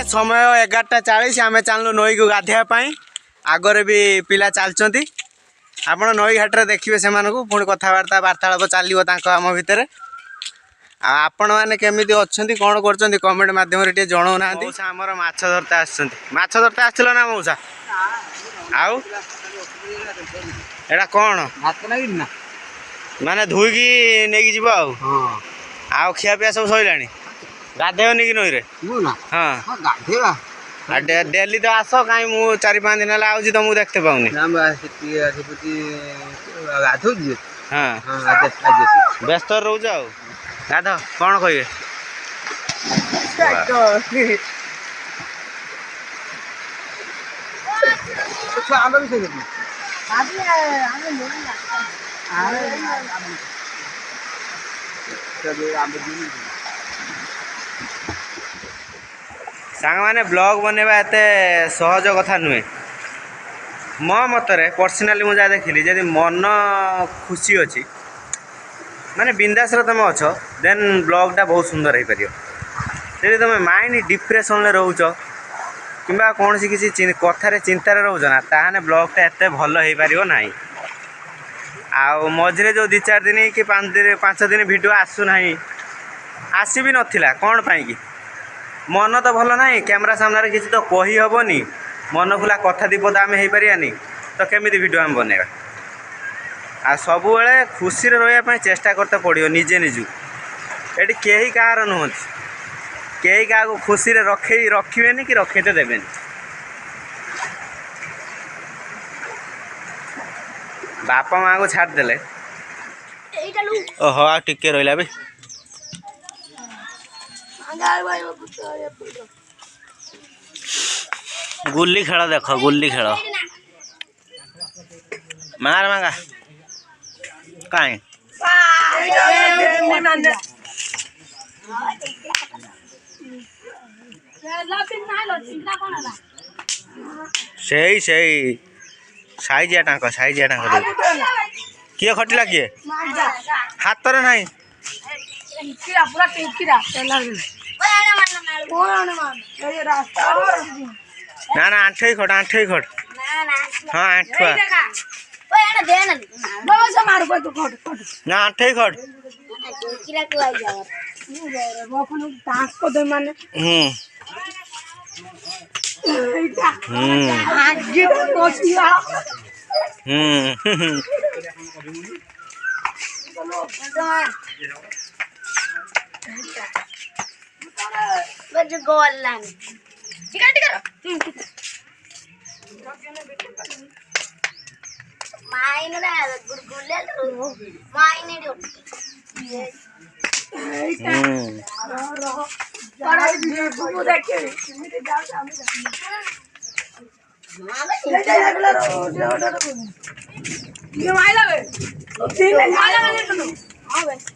समय 11:40 आम चलू नई को गाधेवाई आगरे भी पिला चलती आपण नई घाटे देखिए से पुणी कथबार्ता वार्तालाप चलो आम भितर आपण मैंने केमी अच्छा कौन कर कमेंट मध्यम जनाऊना आमर माछ धरते आछ धरते आसल ना मऊसा आउ एटा कौन माने धुईकी नहीं जीव आउ खिया पिया सब सैला गाधेबनी कि नई हाँ डेली तो आस कहीं मु 4-5 दिन आऊँ तो मुझे देखते पाऊनी हाँ व्यस्त रोच आ गाध कौन कहे सांग माने ब्लॉग बनवा एत सहज कथा नुहे मो मतरे पर्सनाली मुझे देखिली जब मन खुशी अच्छी माने बिंदास तुम अच्छ देन ब्लॉगटा बहुत सुंदर हो पार जब तुम माइंड डिप्रेशन में रोच कि कौन सी किसी कथार चिंतार रोच ना ताहने ब्लॉगटा एत भल हो पार ना आउ मझे जो 2-4 दिन कि 5 दिन वीडियो आसूना आसी भी नाला कौन पाई मन तो भल ना कैमरा सामने किसी तो कही हेनी मन खुला कथा दीपद आम हो पारानी तो केमी वीडियो आम बनवा आ सब बेले खुशी रही चेष्टा करते पड़ो निजे निजू ये कहीं कहार नुहति कहीं क्या खुशी रखे कि रखते देवे बापा माँ को छाड़देले ओहो आ टिके रहा भी गुल्ली खेल देख गुल्ली खेल मार मांगा कहीं से साइजिया टाँक किए खटिला किए हाथ रे ना ना ना आंठे खट हाँ आंठुआ ना आंठे खट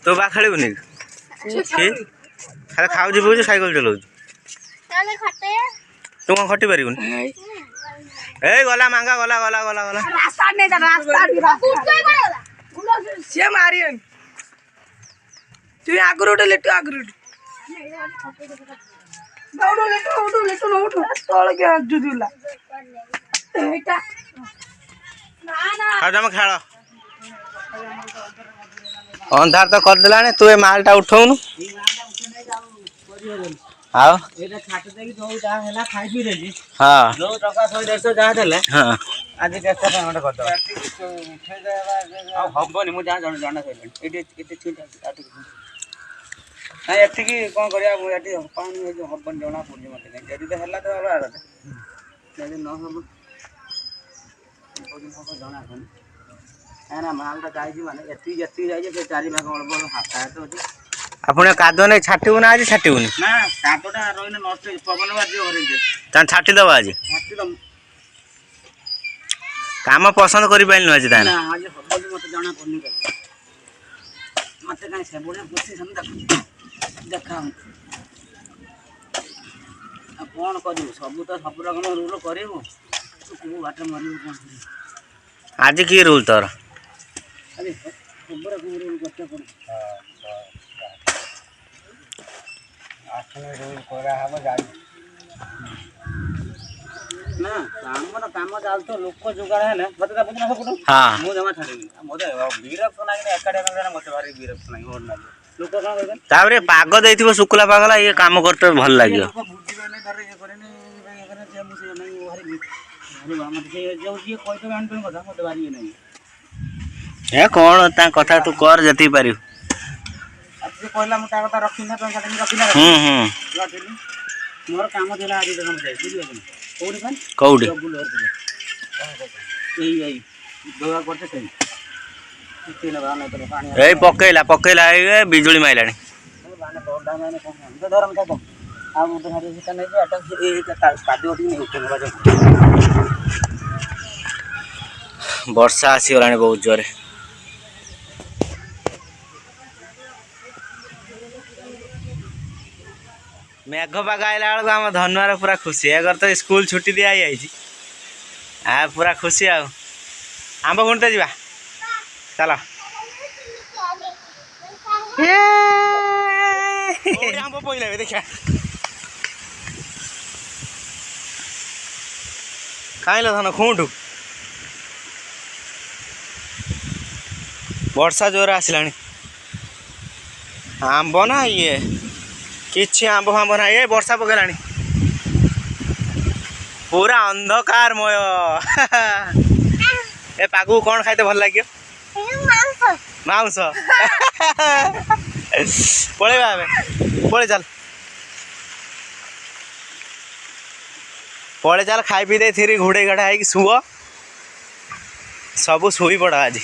तो बा खेलुनि खाली खाऊ पीछे साइकिल चलाऊ तू कौन खटी पार गला मांगा गला गला गला गला सी मार तु आगुरी उठ लिटू आगुरी तुम खेल अंधार तो करदेला तू ए मालटा उठौनु हाँ आज हेनी मुझे जना एति कौन कर पानी हेन जना पड़ी मत जदि तो है तो जदि न हम जना कहीं मालटा जाइए माने एति जाइए 4 भाग अल्प हाथ अच्छे आपण कादो नहीं छाटू ना आज छाटूनी ना कादोटा रही नष्ट पवन बाजी छाटी दबा आज काम पसंद कर पाइल आज आज मत जना पड़नी मत कहीं से बुढ़िया पुषी देखा कौन कर सब तो सब रकम रूल कर बाट मर आज की रूल तोर सब रकम रूल करते पड़े आसने रूल करा हम गाड़ी ନା ଆମର କାମ ଚାଲୁଥିବ ଲୋକ ଯୋଗାଡ଼ ହେଲେ ମତେ ତା ବୁଝିନା ସବୁଠୁ ହଁ ମୁଁ ଜମା ଛାଡ଼ିବିନି ମତେ ବିରକ୍ତ ଲାଗିନି ଏକାଠିଆ କାମ ମତେ ଭାରି ବିରକ୍ତ ଲାଗେ ଭଲ ଲାଗେ ଲୋକ କଣ କହିବେ ତାପରେ ପାଗ ଦେଇଥିବ ଶୁକୁଲା ପାଗଲା ଇଏ କାମ କରୁତେ ଭଲ ଲାଗିବ। ଲୋକ ବୁଝିବେନି ଧର ଇଏ କରେନି ସେ ମୁଁ ସେ ଭାରି ମତେ ସେ ଯୋଉ ଯିଏ କହିଦେବେ ଆଣିଦେବେ କଥା ମତେ ଭାରି ଇଏ ଲାଗେ। ଏ କଣ ତା କଥା ତୁ କର ଯେତିକି ପାରିବୁ। ଆଉ ସେ କହିଲା ମୁଁ ତା କଥା ରଖିନା ଟଙ୍କା ରଖିନା ରଖିଲି ମୋର କାମ ଥିଲା ଆଜି କାମ ଯାଇ ବୁଝିପାରିଲି କୋଉଠି ପାଇଁ କୋଉଠି ଏଇ ଦୋଆ କରତେ ସେଇ ଏଇ ପକେଇଲା ଏଇ ବିଜୁଳି ମାଇଲାଣି। ବର୍ଷା ଆସିଗଲାଣି ବହୁତ ଜୋରେ। ମେଘ ପାଗ ଆଇଲା ବେଳକୁ ଆମ ଧନୁଆର ପୁରା ଖୁସି ଏଗର ତ ସ୍କୁଲ ଛୁଟି ଦିଆ ହେଇଯାଇଛି ପୁରା ଖୁସି ଆଉ ଆମ୍ବ ଗୁଣିତେ ଯିବା ଚାଲ। ଆମ୍ବ ପଇଲା ଦେଖିଆ କାହିଁଲ ଧନ ଖୁଁଟୁ ବର୍ଷା ଜୋରେ ଆସିଲାଣି ଆମ୍ବ ନା ଇଏ କିଛି ଆମ୍ବ ଫାମ୍ବ ନାହିଁ ଏ ବର୍ଷା ପକେଇଲାଣି ପୁରା ଅନ୍ଧକାରମୟ। ଏ ପାଗକୁ କଣ ଖାଇତେ ଭଲ ଲାଗିବ? ମାଉଁସ। ପଳେଇବା ଏବେ ପଳେଇ ଚାଲ ଖାଇ ପିଇ ଦେଇଥିରି ଘୋଡ଼େଇ ଘାଡ଼ା ହେଇକି ଶୁଅ ସବୁ ଶୋଇ ପଡ଼ ଆଜି।